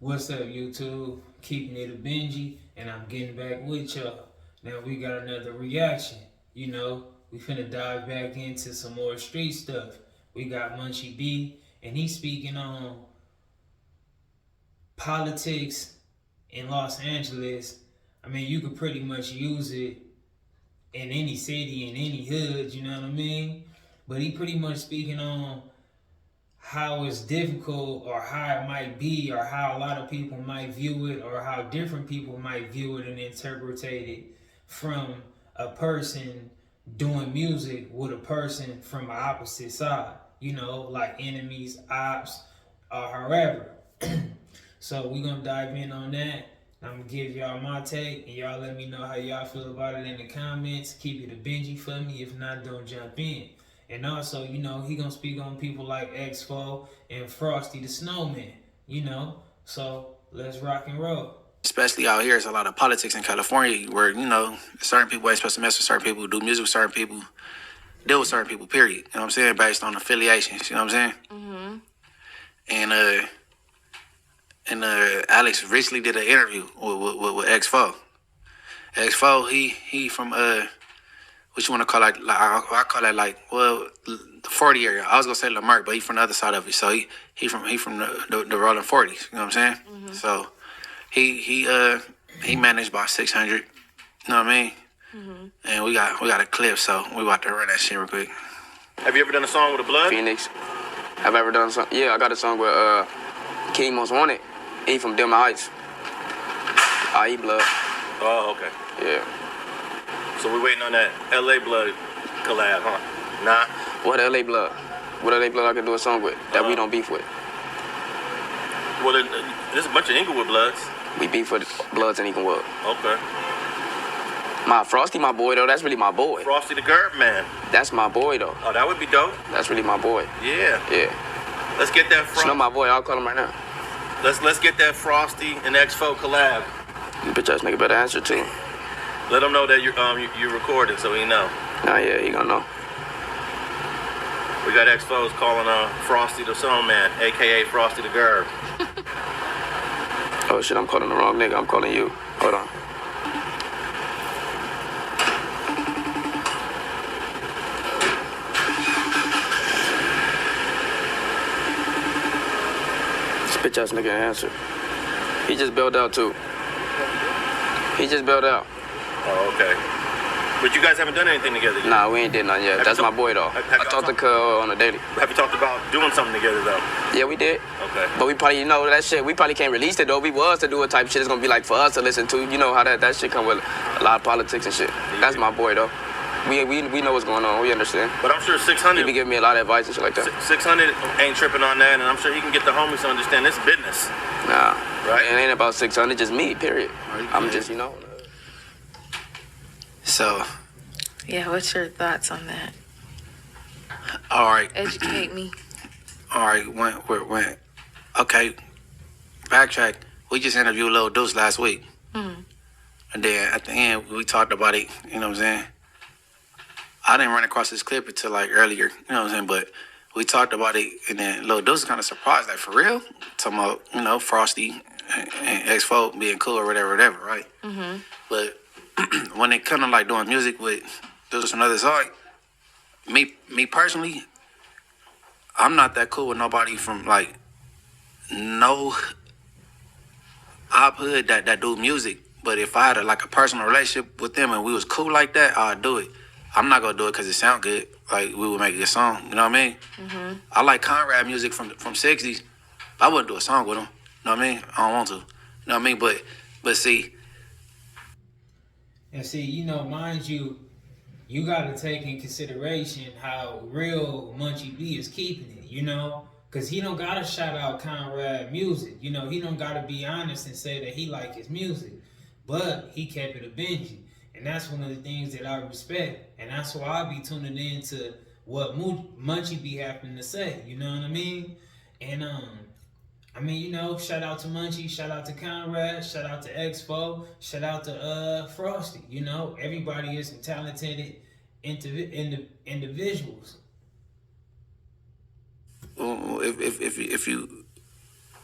What's up, YouTube? Keeping it a Benji, and I'm getting back with y'all. Now we got another reaction. We finna dive back into some more street stuff. We got Munchie B, and he's speaking on politics in Los Angeles. I mean, you could pretty much use it in any city, in any hood, you know what I mean? But he pretty much speaking on how it's difficult or how it might be or how a lot of people might view it or how different people might view it and interpret it from a person doing music with a person from the opposite side, like enemies, ops, or however. So we're gonna dive in on that. I'm gonna give y'all my take and y'all let me know how y'all feel about it in the comments. Keep it a Benji for me. If not, don't jump in. And also, he gonna speak on people like Expo and FRosTydaSnowMann. So let's rock and roll. Especially out here, it's a lot of politics in California where, certain people ain't supposed to mess with certain people, do music with certain people, deal with certain people, period. You know what I'm saying? Based on affiliations, you know what I'm saying? Mm-hmm. And Alex recently did an interview with X4. X4, he from what you want to call like I call it the 40 area. I was gonna say Lamarck, but he from the other side of it. So he from the rolling 40s. You know what I'm saying? Mm-hmm. So he managed by 600. You know what I mean? Mm-hmm. And we got a clip, so we about to run that shit real quick. Have you ever done a song with a blood? Phoenix. Have I ever done a song? Yeah, I got a song with King Most Wanted. He from Denver Heights. IE Blood. Oh, okay. Yeah. So we're waiting on that LA Blood collab, huh? Nah. What LA Blood? What LA Blood I can do a song with that we don't beef with? Well, there's a bunch of Inglewood Bloods. We beef with Bloods in Inglewood. Okay. My Frosty, my boy though. That's really my boy. Frosty the Gerb Man. That's my boy though. Oh, that would be dope. That's really my boy. Yeah. Yeah. Let's get that. You know my boy. I'll call him right now. Let's get that Frosty and X4 collab. You bitch ass nigga better answer too. Let him know that you're recording, so he know. Nah, yeah, he gonna know. We got X4's calling FRosTydaSnowMann, aka Frosty the Gerb. Oh shit, I'm calling the wrong nigga. I'm calling you. Hold on. This bitch ass nigga answer. He just bailed out too. He just bailed out. Oh, okay. But you guys haven't done anything together yet? Nah, we ain't did nothing yet. That's my boy though. I talked to Cuz on a daily. Have you talked about doing something together though? Yeah, we did. Okay. But we probably, that shit, we probably can't release it though. We was to do a type of shit. It's gonna be like for us to listen to. You know how that shit come with a lot of politics and shit. Yeah. That's my boy though. We know what's going on. We understand. But I'm sure 600. He be giving me a lot of advice and shit like that. 600 ain't tripping on that, and I'm sure he can get the homies to understand this business. Nah. Right. It ain't about 600. Just me. Period. I'm just So. Yeah, what's your thoughts on that? All right. Educate me. All right. Okay. Backtrack. We just interviewed Lil Deuce last week. Mm-hmm. And then at the end, we talked about it. You know what I'm saying? I didn't run across this clip until like earlier. You know what I'm saying? But we talked about it, and then Lil Deuce was kind of surprised, like for real. Talking about Frosty and X4 being cool or whatever, right? Mm-hmm. But when it comes to like doing music with Deuce and others, me personally, I'm not that cool with nobody from like no op hood that do music. But if I had a personal relationship with them and we was cool like that, I'd do it. I'm not gonna do it because it sound good. Like we would make a good song. You know what I mean? Mm-hmm. I like Conrad music from 60s. I wouldn't do a song with him. You know what I mean? I don't want to. You know what I mean? But see. And see, mind you, you gotta take in consideration how real Munchie B is keeping it, because he don't gotta shout out Conrad music. He don't gotta be honest and say that he like his music. But he kept it a Benji. And that's one of the things that I respect. And that's why I be tuning in to what Munchie be having to say. You know what I mean? And shout out to Munchie, shout out to Conrad, shout out to Expo, shout out to Frosty. Everybody is some talented individuals. If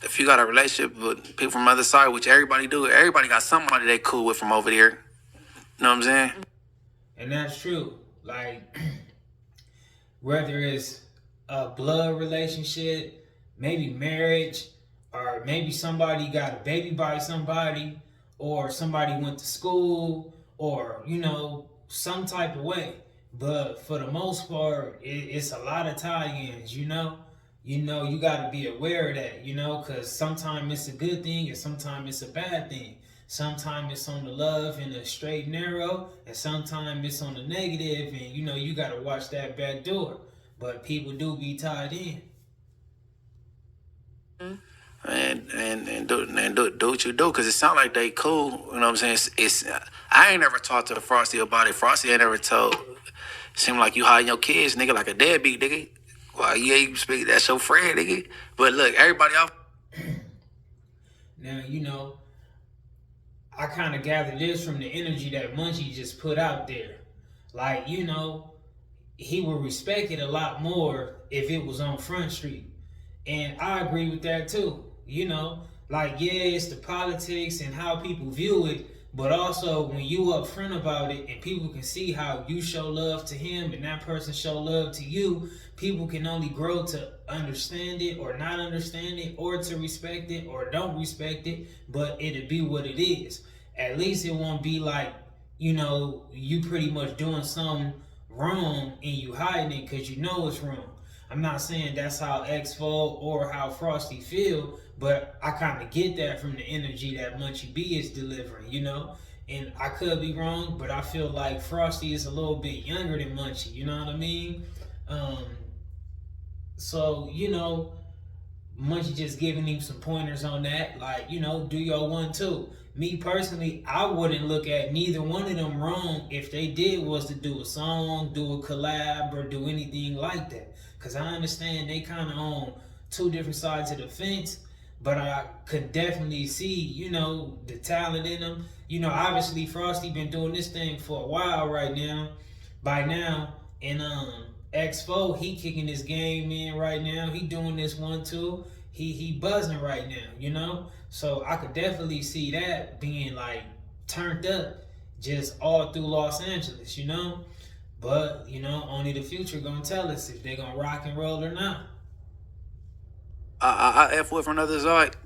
if you got a relationship with people from the other side, which everybody do, everybody got somebody they cool with from over there. You know what I'm saying? And that's true. Like, whether it's a blood relationship, maybe marriage, or maybe somebody got a baby by somebody, or somebody went to school, or, you know, some type of way. But for the most part, it's a lot of tie-ins, you know? You got to be aware of that, you know, because sometimes it's a good thing and sometimes it's a bad thing. Sometimes it's on the love and the straight and narrow, and sometimes it's on the negative, and, you know, you got to watch that back door. But people do be tied in. And do what you do, because it sound like they cool. You know what I'm saying? It's I ain't never talked to Frosty about it. Frosty ain't never told. Seem like you hiding your kids, nigga, like a deadbeat, nigga. Well, yeah, you speak. That's your friend, nigga. But look, everybody else. Now, you know, I kind of gathered this from the energy that Munchie just put out there. Like, you know, he would respect it a lot more if it was on Front Street. And I agree with that too. You know, like, yeah, it's the politics and how people view it, but also when you upfront about it and people can see how you show love to him and that person show love to you, people can only grow to understand it or not understand it, or to respect it or don't respect it, but it'll be what it is. At least it won't be like, you know, you pretty much doing something wrong and you hiding it because you know it's wrong. I'm not saying that's how X-Fo or how Frosty feel, but I kind of get that from the energy that Munchie B is delivering, you know? And I could be wrong, but I feel like Frosty is a little bit younger than Munchie, you know what I mean? So, you know, Munchie just giving him some pointers on that, like, you know, do your one too. Me personally, I wouldn't look at neither one of them wrong if they did was to do a song, do a collab, or do anything like that. Because I understand they kind of on two different sides of the fence, but I could definitely see, you know, the talent in them. You know, obviously Frosty been doing this thing for a while by now, and X4, he kicking his game in right now. He doing this one too. He buzzing right now, you know? So I could definitely see that being like turned up just all through Los Angeles, you know? But, you know, only the future gonna tell us if they gonna rock and roll or not. I F with from another side.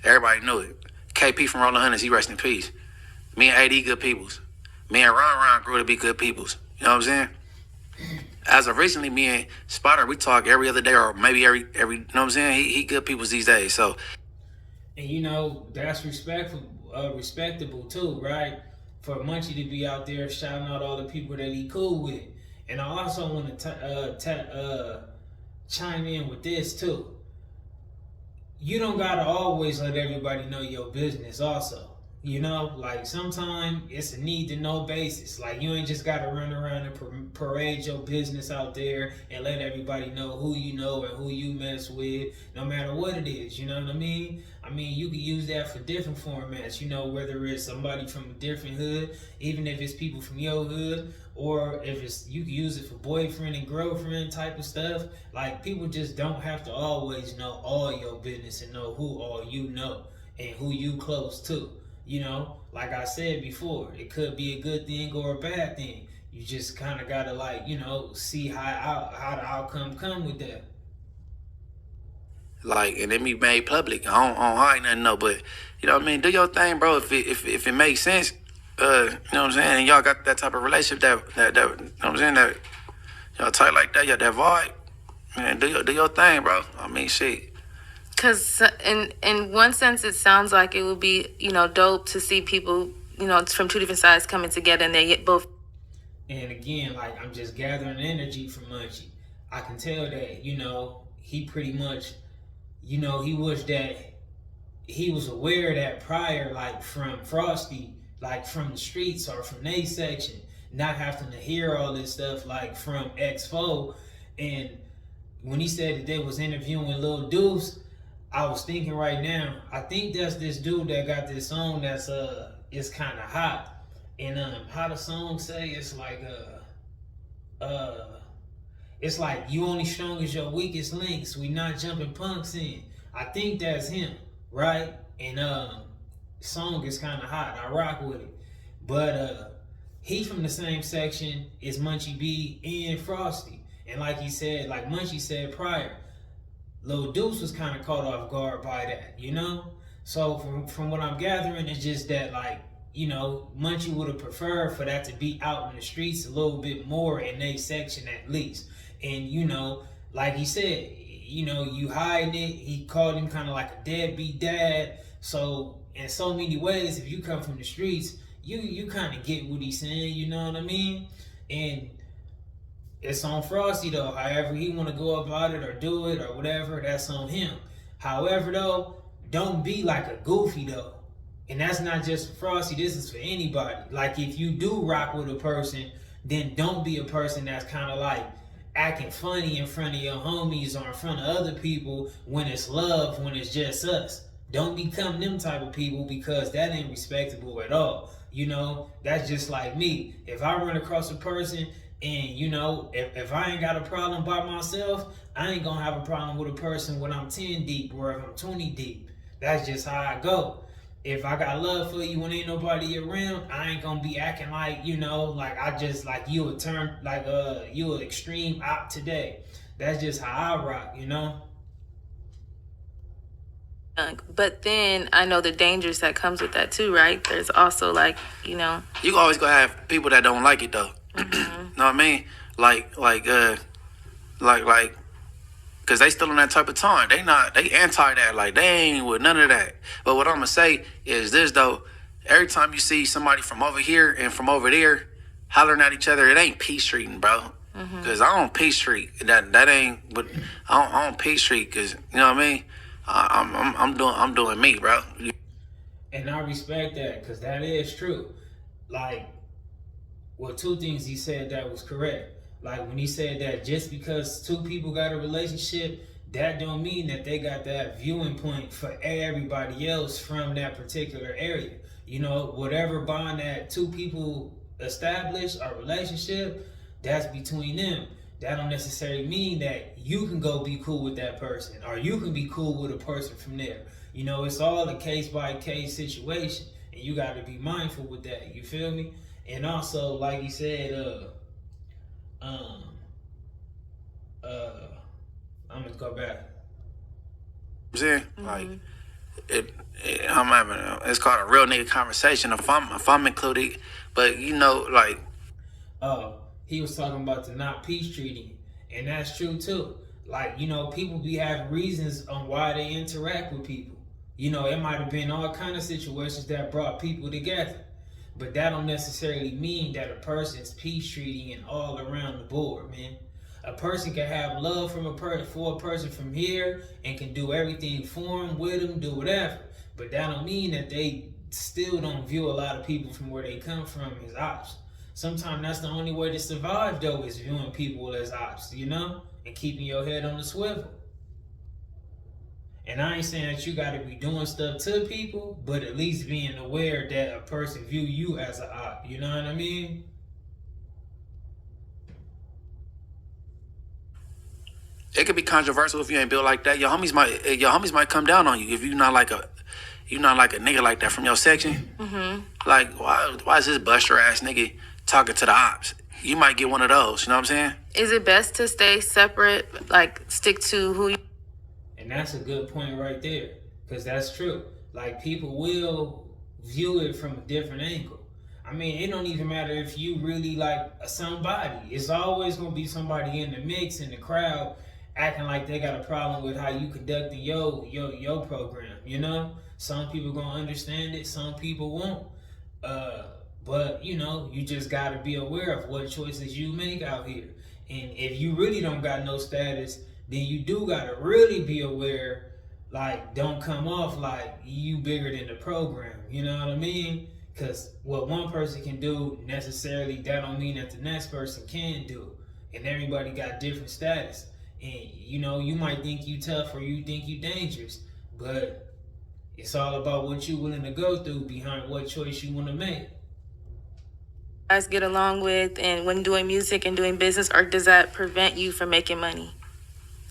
Everybody knew it. KP from Rolling Hunters, he rest in peace. Me and AD good peoples. Me and Ron grew to be good peoples. You know what I'm saying? As of recently, me and Spotter, we talk every other day or maybe every you know what I'm saying? He good peoples these days. So, and you know, that's respectable too, right? For Munchie to be out there shouting out all the people that he cool with. And I also want to chime in with this too. You don't gotta always let everybody know your business also. You know, like sometimes it's a need to know basis. Like you ain't just gotta run around and parade your business out there and let everybody know who you know and who you mess with, no matter what it is. You know what I mean? I mean, you can use that for different formats. You know, whether it's somebody from a different hood, even if it's people from your hood, or if it's you can use it for boyfriend and girlfriend type of stuff. Like people just don't have to always know all your business and know who all you know and who you close to. You know, like I said before, it could be a good thing or a bad thing. You just kind of gotta like, you know, see how the outcome come with that. like, and it be made public. I don't hide nothing, no, but, you know what I mean? Do your thing, bro. If it makes sense, you know what I'm saying? And y'all got that type of relationship that you know what I'm saying? That y'all tight like that, y'all that vibe. Man, do your thing, bro. I mean, shit. Because in one sense, it sounds like it would be, you know, dope to see people, you know, from two different sides coming together and they get both. And again, like I'm just gathering energy from Munchie. I can tell that, you know, he pretty much, you know, he wished that he was aware of that prior, like from Frosty, like from the streets or from their section, not having to hear all this stuff like from X4. And when he said that they was interviewing Lil Deuce, I was thinking right now, I think that's this dude that got this song that's it's kind of hot. And how the song say, it's like it's like you only strong as your weakest links. We not jumping punks in. I think that's him, right? And song is kind of hot. I rock with it, but he from the same section as Munchie B and Frosty. And like he said, like Munchie said prior, Lil Deuce was kind of caught off guard by that, you know? So from what I'm gathering, it's just that, like, you know, Munchie would have preferred for that to be out in the streets a little bit more in their section at least. And, you know, like he said, you know, you hiding it. He called him kind of like a deadbeat dad. So in so many ways, if you come from the streets, you kind of get what he's saying, you know what I mean? And it's on Frosty though. However he want to go about it or do it or whatever, that's on him. However though, don't be like a goofy though. And that's not just for Frosty, this is for anybody. Like if you do rock with a person, then don't be a person that's kind of like acting funny in front of your homies or in front of other people when it's love, when it's just us. Don't become them type of people, because that ain't respectable at all. You know, that's just like me. If I run across a person and, you know, if I ain't got a problem by myself, I ain't gonna have a problem with a person when I'm 10 deep or if I'm 20 deep. That's just how I go. If I got love for you when ain't nobody around, I ain't gonna be acting like, you know, like I just, like you a turn, like you an extreme op today. That's just how I rock, you know? But then I know the dangers that comes with that too, right? There's also like, you know. You always gonna have people that don't like it though. Mm-hmm. Know what I mean? Like, cause they still in that type of time. They anti that. Like they ain't with none of that. But what I'm gonna say is this though: every time you see somebody from over here and from over there hollering at each other, it ain't peace treating, bro. Mm-hmm. Cause I don't peace treat. That ain't. But I don't peace treat. Cause you know what I mean. I'm doing me, bro. And I respect that, because that is true. Like, well, two things he said that was correct. Like when he said that just because two people got a relationship, that don't mean that they got that viewing point for everybody else from that particular area. You know, whatever bond that two people establish a relationship, that's between them. That don't necessarily mean that you can go be cool with that person or you can be cool with a person from there. You know, it's all a case by case situation, and you got to be mindful with that. You feel me? And also, like he said, I'm gonna go back. Yeah, like I'm having it's called a real nigga conversation if I'm included, but you know, like he was talking about the not peace treating, and that's true too. Like, you know, people be having reasons on why they interact with people. You know, it might have been all kind of situations that brought people together, but that don't necessarily mean that a person's peace treating and all around the board, man. A person can have love from for a person from here and can do everything for him, with him, do whatever. But that don't mean that they still don't view a lot of people from where they come from as ops. Sometimes that's the only way to survive, though, is viewing people as ops, you know, and keeping your head on the swivel. And I ain't saying that you got to be doing stuff to people, but at least being aware that a person view you as an op. You know what I mean? it could be controversial if you ain't built like that. Your homies might come down on you if you're not like a nigga like that from your section. Mm-hmm. Like, why is this buster ass nigga talking to the ops? You might get one of those. You know what I'm saying? Is it best to stay separate, like stick to who you... And that's a good point right there, because that's true. Like, people will view it from a different angle. I mean, it don't even matter if you really like somebody. It's always gonna be somebody in the mix, in the crowd, acting like they got a problem with how you conducting your program. You know, some people gonna understand it, some people won't. But you know, you just gotta be aware of what choices you make out here. And if you really don't got no status, then you do gotta really be aware. Like, don't come off like you bigger than the program. You know what I mean? Because what one person can do, necessarily, that don't mean that the next person can do. And everybody got different status. And, you know, you might think you tough or you think you dangerous. But it's all about what you willing to go through behind what choice you want to make. guys get along with, and when doing music and doing business, or does that prevent you from making money?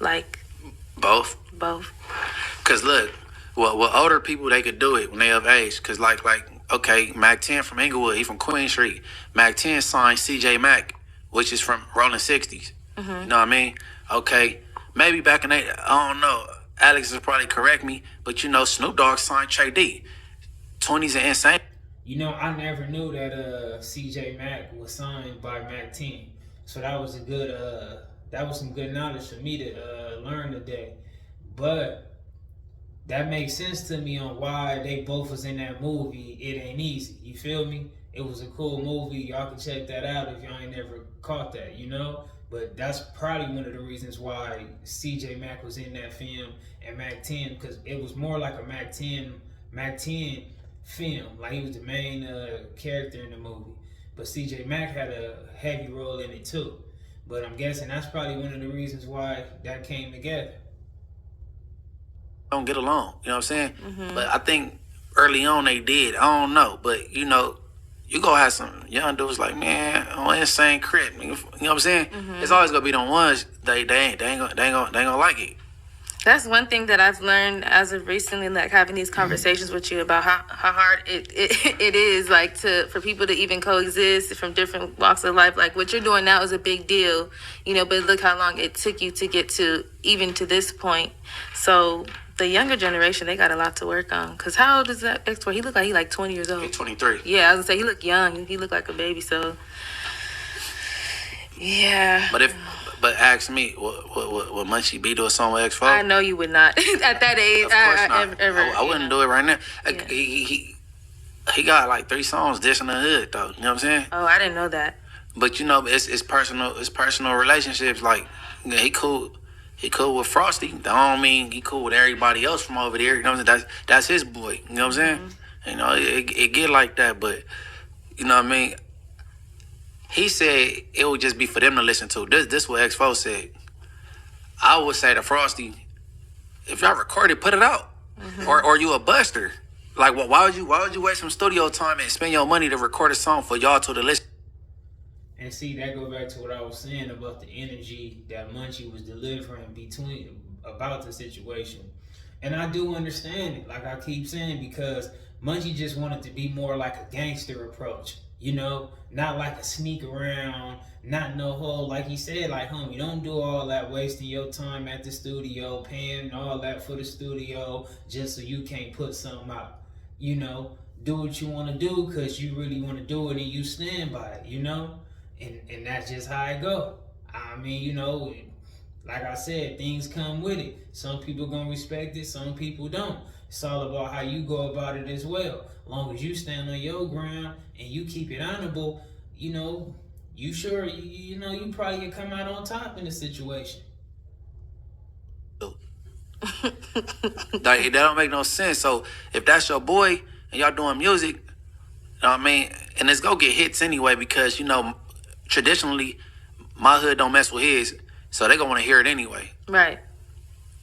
Like... Both. Cause look, what older people they could do it when they of age. Cause like okay, Mac 10 from Inglewood, he from Queen Street. Mac 10 signed CJ Mack, which is from Rolling 60s. You know what I mean? Okay, maybe back in I don't know. Alex will probably correct me, but you know Snoop Dogg signed Trey D. 20s and Insane. You know, I never knew that CJ Mack was signed by Mac 10. So that was some good knowledge for me to learn today. But that makes sense to me on why they both was in that movie. It Ain't Easy. You feel me? It was a cool movie. Y'all can check that out if y'all ain't never caught that, you know? But that's probably one of the reasons why CJ Mack was in that film and Mac 10, because it was more like a Mac 10 film. Like he was the main character in the movie. But CJ Mack had a heavy role in it too. But I'm guessing that's probably one of the reasons why that came together. Don't get along, you know what I'm saying? But I think early on they did. I don't know, but you know, you go have some young dudes like, man, on Insane Crip, you know what I'm saying? It's always gonna be them ones they ain't gonna like it. That's one thing that I've learned as of recently, like having these conversations with you about how hard it is, like for people to even coexist from different walks of life. Like what you're doing now is a big deal, you know, but look how long it took you to get to even to this point. So the younger generation, they got a lot to work on. Cause how old is that X4? He look like he like 20 years old. He's 23. Yeah, I was gonna say he look young. He looked like a baby. So yeah. But ask me, would Munchie B do a song with X4? I know you would not at that age. Of course not. I wouldn't do it right now. Yeah. He got like 3 songs dissing the hood though. You know what I'm saying? Oh, I didn't know that. But you know, it's personal relationships. Like he cool with Frosty. That don't mean he cool with everybody else from over there. You know what I'm saying? That's his boy. You know what I'm saying? You know, it get like that, but you know what I mean? He said it would just be for them to listen to. This what X4 said. I would say to Frosty, if y'all record it, put it out. Or you a buster. Like why would you waste some studio time and spend your money to record a song for y'all to listen? And see, that go back to what I was saying about the energy that Munchie was delivering about the situation. And I do understand it, like I keep saying, because Munchie just wanted to be more like a gangster approach. You know, not like a sneak around, not no whole, like he said, like, homie, don't do all that wasting your time at the studio, paying all that for the studio just so you can't put something out. You know, do what you want to do because you really want to do it and you stand by it, you know? And that's just how it go. I mean, you know, like I said, things come with it. Some people gonna respect it, some people don't. It's all about how you go about it as well. As long as you stand on your ground and you keep it honorable, you know, you probably can come out on top in the situation. That don't make no sense. So if that's your boy and y'all doing music, you know what I mean? And it's gonna get hits anyway because, you know, traditionally my hood don't mess with his, so they gonna want to hear it anyway. Right.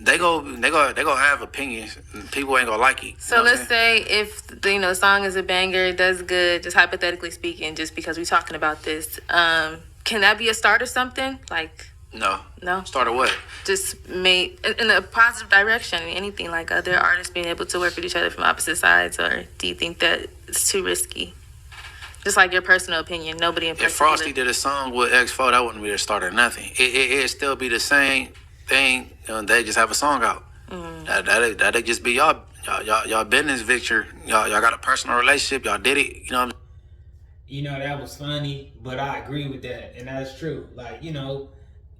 They go have opinions. And people ain't gonna like it. So let's say if the song is a banger, it does good. Just hypothetically speaking, just because we're talking about this, can that be a start or something? Like no. Start of what? Just made in a positive direction. Anything like other artists being able to work with each other from opposite sides, or do you think that it's too risky? Just like your personal opinion, nobody in If Frosty did a song with X4, that wouldn't be the start or nothing. It'd still be the same thing. They just have a song out. That'd just be y'all business picture. Y'all got a personal relationship. Y'all did it. You know what I'm You know, that was funny, but I agree with that, and that's true. Like, you know,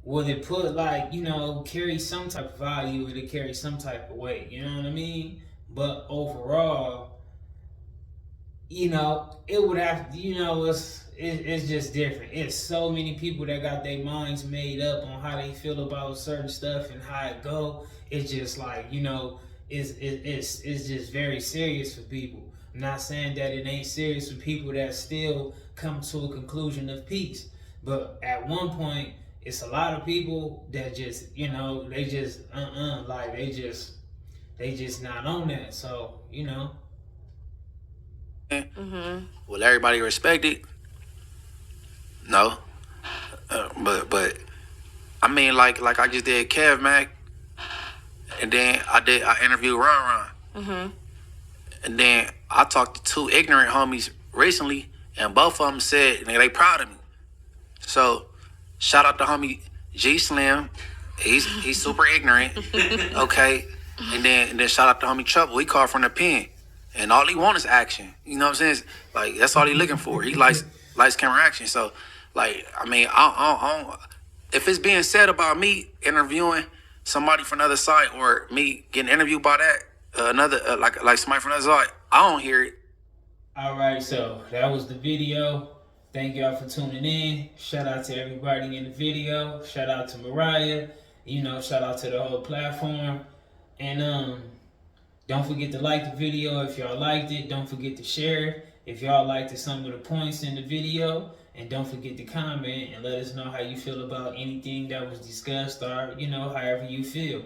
would it put, like, you know, carry some type of value, would it carry some type of weight, you know what I mean? But overall, you know, it would have, you know, it's just different. It's so many people that got their minds made up on how they feel about certain stuff and how it go. It's just like, you know, it's just very serious for people. I'm not saying that it ain't serious for people that still come to a conclusion of peace. But at one point, it's a lot of people that just, you know, they just, like they just not on that. So, you know. Will everybody respect it? No. But I mean, like I just did Kev Mac. and then I interviewed Ron. And then I talked to 2 ignorant homies recently, and both of them said they proud of me. So shout out to homie G Slim. He's super ignorant. Okay. And then shout out to homie Trouble. He called from the pen. And all he wants is action. You know what I'm saying? Like, that's all he looking for. He likes camera action. So, like, I mean, if it's being said about me interviewing somebody from another side or me getting interviewed by that like somebody from another side, I don't hear it. All right, so that was the video. Thank y'all for tuning in. Shout out to everybody in the video. Shout out to Mariah. Shout out to the whole platform. And don't forget to like the video if y'all liked it. Don't forget to share if y'all liked some of the points in the video. And don't forget to comment and let us know how you feel about anything that was discussed, or, however you feel.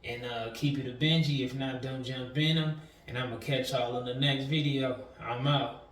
And keep it a Benji. If not, don't jump in them. And I'm going to catch y'all in the next video. I'm out.